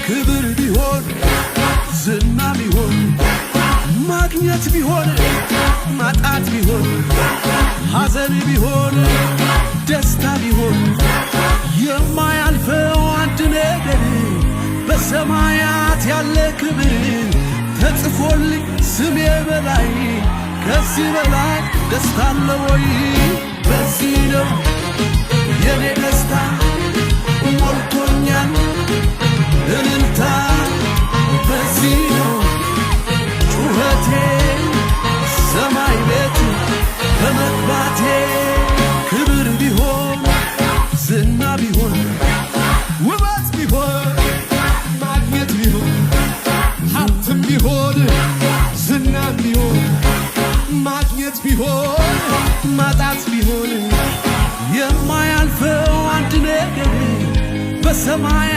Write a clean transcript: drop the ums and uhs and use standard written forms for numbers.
ክብር ቢሆን ዝና ቢሆን ማግኘት ቢሆን ማጣት ቢሆን ሐዘን ቢሆን ደስታ ቢሆን የማያልፈው አንድ ነገር በሰማያት ያለ ክብር ተጽፎልኝ ስሜ በላይ ከዚህ በላይ ደስታ አለ ወይ? በዚህ ነው የኔ ደስታ ሞልቶኛል እልልታ በዚህ ነው ጩኸቴ ሰማይ ቤት በመግባቴ ክብር ቢሆን ዝና ቢሆን ውበት ቢሆን ማግኘት ቢሆን ሀብትም ቢሆን ዝናም ቢሆን ማግኘት ቢሆን ማጣት ቢሆን የማያልፈው አንድ ነገር በሰማያ